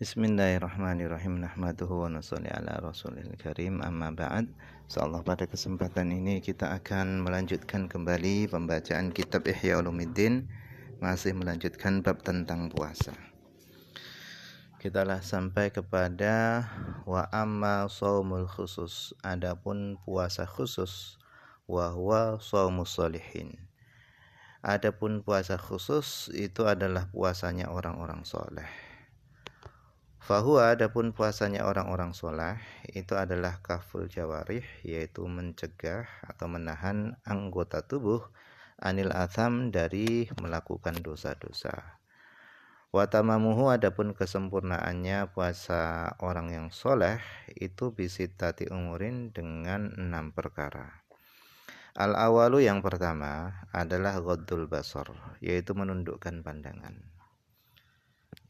Bismillahirrahmanirrahim. Nahmaduhu wa nusalli ala rasulil karim. Amma ba'd. Insyaallah pada kesempatan ini kita akan melanjutkan kembali pembacaan kitab Ihya Ulumuddin, masih melanjutkan bab tentang puasa. Kita lah sampai kepada wa amma shaumul khusus, adapun puasa khusus, wa huwa shaumus sholihin. Adapun puasa khusus itu adalah puasanya orang-orang soleh. Fahuwa, adapun puasanya orang-orang soleh itu adalah kaful jawarih, yaitu mencegah atau menahan anggota tubuh anil atham, dari melakukan dosa-dosa. Wa tamamuhu, adapun kesempurnaannya puasa orang yang soleh itu bisittati umurin, dengan 6 perkara. Al-awalu, yang pertama adalah ghaddul basar, yaitu menundukkan pandangan.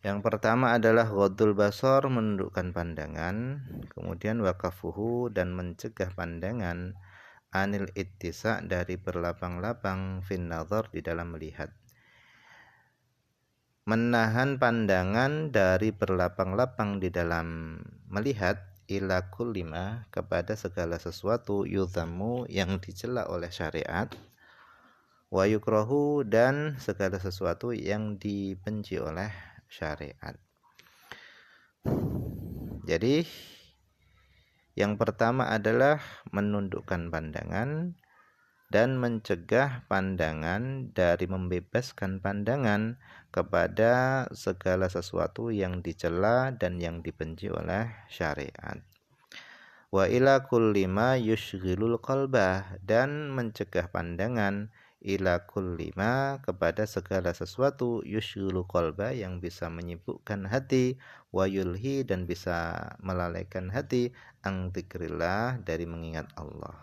Yang pertama adalah ghaddul basar, menundukkan pandangan. Kemudian waqafuhu, dan mencegah pandangan anil ittisa, dari berlapang-lapang fin nazar, di dalam melihat. Menahan pandangan dari berlapang-lapang di dalam melihat, ila kullima, kepada segala sesuatu yudhammu, yang dicela oleh syariat, wa yukrahu, dan segala sesuatu yang dibenci oleh syariat. Jadi yang pertama adalah menundukkan pandangan dan mencegah pandangan dari membebaskan pandangan kepada segala sesuatu yang dicela dan yang dibenci oleh syariat. Wa ila kulli ma yushghilul qalbah, dan mencegah pandangan ila kulli ma, kepada segala sesuatu yushghilul qalba, yang bisa menyibukkan hati, wa yulhi, dan bisa melalaikan hati, ang dzikrillah, dari mengingat Allah.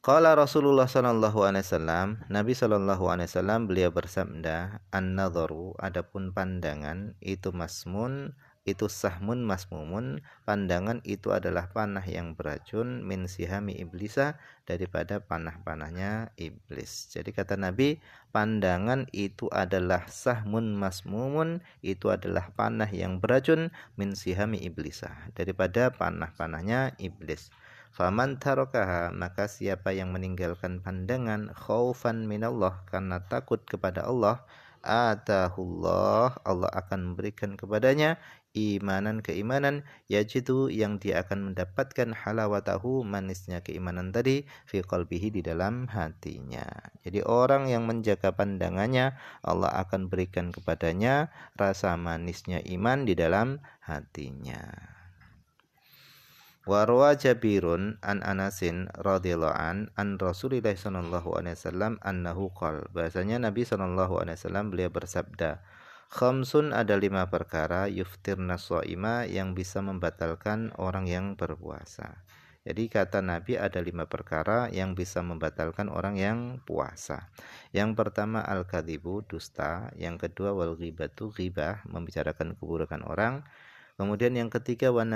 Qala Rasulullah sallallahu alaihi wasallam, Nabi sallallahu alaihi wasallam beliau bersabda, an-nadharu, adapun pandangan itu masmun, itu sahmun masmumun, pandangan itu adalah panah yang beracun, min sihami iblisa, daripada panah-panahnya iblis. Jadi kata Nabi, pandangan itu adalah sahmun masmumun, itu adalah panah yang beracun, min sihami iblisa, daripada panah-panahnya iblis. Faman tarokaha, maka siapa yang meninggalkan pandangan, khaufan minallah, karena takut kepada Allah, atahullah, Allah akan memberikan kepadanya imanan, keimanan, yajidu, yang dia akan mendapatkan halawatahu, manisnya keimanan tadi, fi qalbihi, di dalam hatinya. Jadi orang yang menjaga pandangannya, Allah akan berikan kepadanya rasa manisnya iman di dalam hatinya. Wa rawa Jabirun an Anasin radhiyallahu an Rasulillah sallallahu alaihi wasallam annahu qala, bahasanya Nabi sallallahu alaihi wasallam beliau bersabda, khamsun, ada 5 perkara, yuftirna shaima, yang bisa membatalkan orang yang berpuasa. Jadi kata Nabi ada 5 perkara yang bisa membatalkan orang yang puasa. Yang pertama al-kadzibu, dusta. Yang kedua wal ghibatu, ghibah, membicarakan keburukan orang. Kemudian yang ketiga wan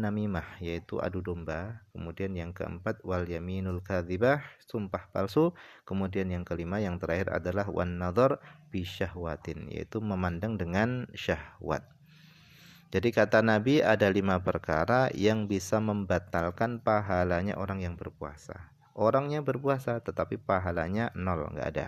namimah, yaitu adu domba. Kemudian yang keempat wal yaminul kadzibah, sumpah palsu. Kemudian yang kelima, yang terakhir adalah wan nadhar bi syahwatin, yaitu memandang dengan syahwat. Jadi kata Nabi ada 5 perkara yang bisa membatalkan pahalanya orang yang berpuasa. Orangnya berpuasa tetapi pahalanya 0, enggak ada.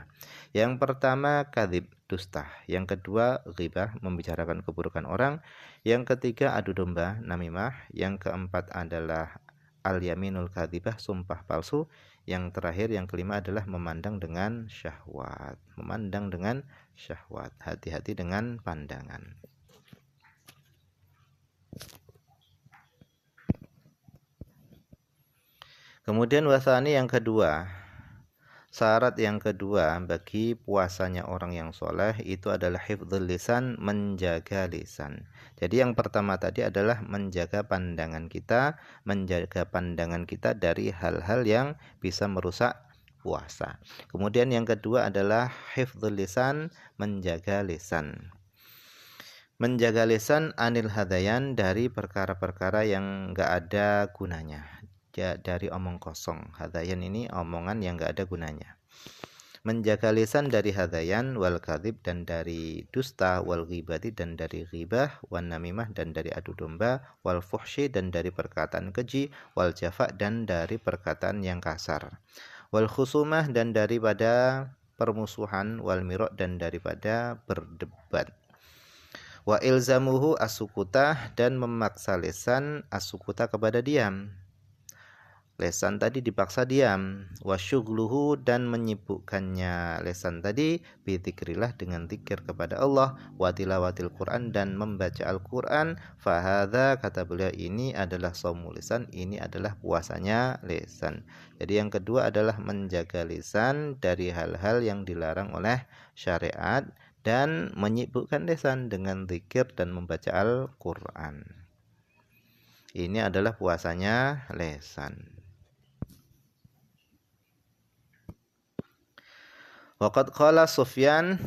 Yang pertama kadzib, dusta. Yang kedua ghibah, membicarakan keburukan orang. Yang ketiga adu domba, namimah. Yang keempat adalah al-yaminul kadzibah, sumpah palsu. Yang terakhir, yang kelima adalah memandang dengan syahwat. Memandang dengan syahwat. Hati-hati dengan pandangan. Kemudian wasani, yang kedua, syarat yang kedua bagi puasanya orang yang soleh itu adalah hifdzul lisan, menjaga lisan. Jadi yang pertama tadi adalah menjaga pandangan kita, dari hal-hal yang bisa merusak puasa. Kemudian yang kedua adalah hifdzul lisan, menjaga lisan. Menjaga lisan anil hadayan, dari perkara-perkara yang enggak ada gunanya. Dari omong kosong. Hadayan ini omongan yang enggak ada gunanya. menjaga lisan dari hadayan wal kadhib dan dari dusta, wal ghibati dan dari ghibah, wan namimah dan dari adu domba, wal fuhsyi dan dari perkataan keji, wal jafa dan dari perkataan yang kasar, wal khusumah dan daripada permusuhan, wal mirok dan daripada berdebat, wa ilzamuhu asukuta dan memaksa lisan asukuta kepada diam. Lesan tadi dipaksa diam, wasyugluhu dan menyibukkannya lesan tadi bidzikrillah dengan zikir kepada Allah, wa tilawatil Quran dan membaca Al-Quran. Fahadha kata beliau ini adalah shaumul lisan, ini adalah puasanya lisan. Jadi yang kedua adalah menjaga lisan dari hal-hal yang dilarang oleh syariat dan menyibukkan lisan dengan zikir dan membaca Al-Quran. Ini adalah puasanya lisan. Waqad qala Sufyan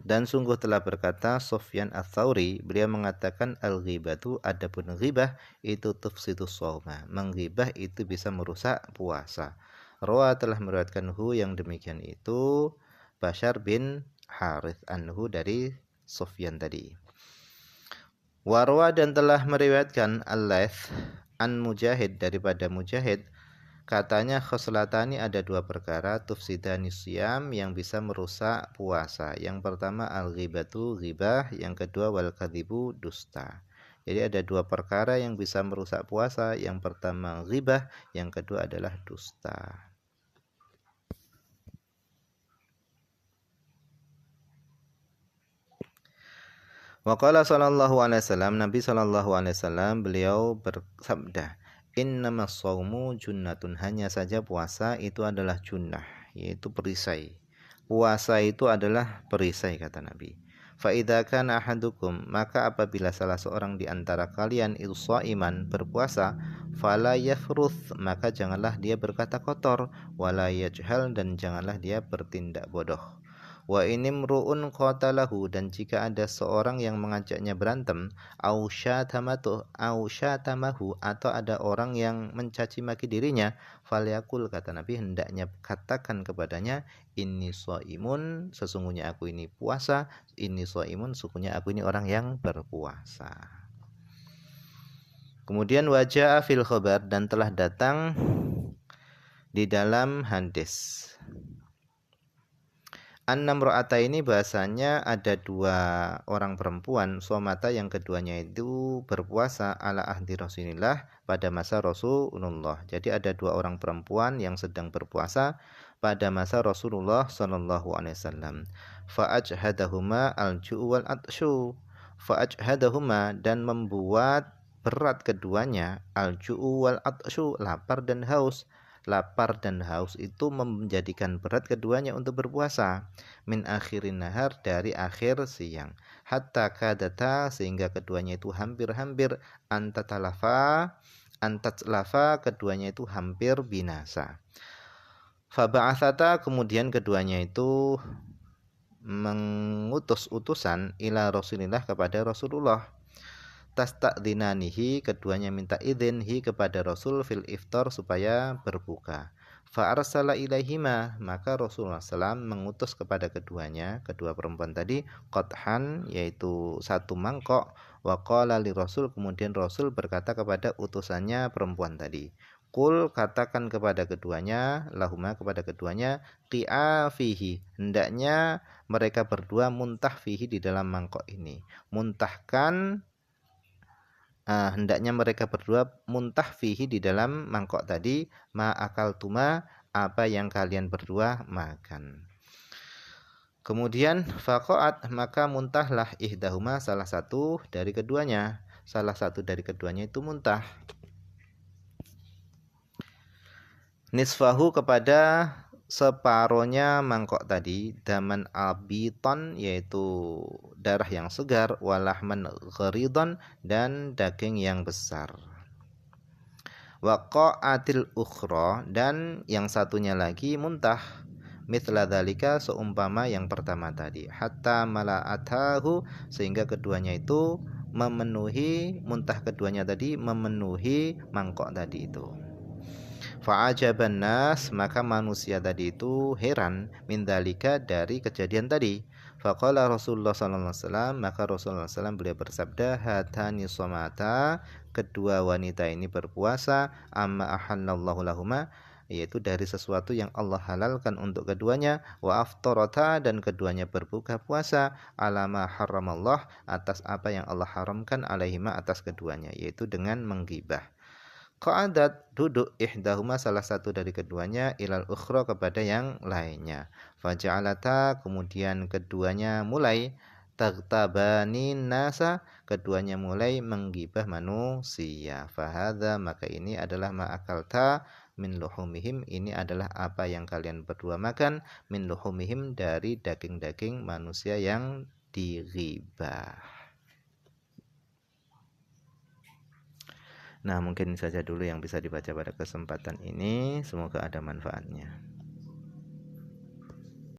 dan sungguh telah berkata Sufyan Ats-Tsauri, beliau mengatakan al-ghibatu adapun ghibah itu tufsidus shauma, menghibah itu bisa merusak puasa. Rawa telah meriwayatkan yang demikian itu Bashar bin Harith anhu dari Sufyan tadi. Warwa dan telah meriwayatkan Al-Laits an Mujahid daripada Mujahid, katanya khoslatani ada dua perkara tufsidani siyam yang bisa merusak puasa. Yang pertama al-ghibatu ghibah, yang kedua wal kadzibu dusta. Jadi ada dua perkara yang bisa merusak puasa. Yang pertama ghibah, yang kedua adalah dusta. Wa qala sallallahu alaihi wasallam, Nabi sallallahu alaihi wasallam beliau bersabda, innamas shaumu junnatun, hanya saja puasa itu adalah junnah, yaitu perisai. Puasa itu adalah perisai kata Nabi. Fa idza kana ahadukum, maka apabila salah seorang di antara kalian itu shaiman berpuasa, fala yafruth, maka janganlah dia berkata kotor, wala yajhal dan janganlah dia bertindak bodoh. Wa inimru'un qatalahu, dan jika ada seorang yang mengajaknya berantem, au syatamahu, atau ada orang yang mencaci maki dirinya, falyakul kata Nabi hendaknya katakan kepadanya, inni shaimun, sesungguhnya aku ini puasa, inni shaimun, sesungguhnya aku ini orang yang berpuasa. Kemudian wajah fil khabar, dan telah datang di dalam hadis An-namra'ata ini bahasanya ada dua orang perempuan, somata yang keduanya itu berpuasa ala ahdi Rasulillah pada masa Rasulullah. Jadi ada dua orang perempuan yang sedang berpuasa pada masa Rasulullah sallallahu alaihi wasallam. Fa'ajhadahuma al-ju'u wal atsyu. Fa'ajhadahuma dan membuat berat keduanya al-ju'u wal atsyu, lapar dan haus. Lapar dan haus itu menjadikan berat keduanya untuk berpuasa min akhirin nahar, dari akhir siang, hatta kadata, sehingga keduanya itu hampir-hampir antatlafa, keduanya itu hampir binasa. Faba'atsata, kemudian keduanya itu mengutus utusan ila Rasulillah kepada Rasulullah, tasta'dzinanihi, keduanya minta izin kepada Rasul fil iftar, supaya berbuka. Fa arsala ilaihima, maka Rasulullah SAW mengutus kepada keduanya, kedua perempuan tadi, qadhan, yaitu satu mangkok, wa qala li Rasul, kemudian Rasul berkata kepada utusannya perempuan tadi, qul, katakan kepada keduanya, lahuma, kepada keduanya, qi'a fihi, hendaknya mereka berdua muntah fihi, di dalam mangkok ini. Muntahkan, hendaknya mereka berdua muntah fihi, di dalam mangkok tadi, ma akaltuma, apa yang kalian berdua makan. Kemudian faqa'at, maka muntahlah ihdahuma, salah satu dari keduanya. Salah satu dari keduanya itu muntah. Nisfahu, kepada separohnya mangkok tadi, daman abiton, yaitu darah yang segar, walahman gharidon, dan daging yang besar. Waqa'atil ukhra, dan yang satunya lagi muntah, mithla dzalika, seumpama yang pertama tadi, hatta mala'atahu, sehingga keduanya itu memenuhi, muntah keduanya tadi memenuhi mangkok tadi itu. Fa'ajaban nas, maka manusia tadi itu heran min dalika dari kejadian tadi. Faqala Rasulullah sallallahu alaihi wasallam, maka Rasulullah SAW beliau bersabda, hatani somata, kedua wanita ini berpuasa, amma ahallallahu lahuma, yaitu dari sesuatu yang Allah halalkan untuk keduanya, wa aftarata, dan keduanya berbuka puasa, alama haramallah, atas apa yang Allah haramkan, alaihima, atas keduanya, yaitu dengan menggibah. Qa'adat, duduk ihdahuma, salah satu dari keduanya, ilal ukhra, kepada yang lainnya. Faja'alata, kemudian keduanya mulai tagtabani nasa, keduanya mulai menggibah manusia. Fahadha, maka ini adalah ma'akalta min luhumihim, ini adalah apa yang kalian berdua makan, min luhumihim, dari daging-daging manusia yang dighibah. Nah, mungkin saja dulu yang bisa dibaca pada kesempatan ini. Semoga ada manfaatnya.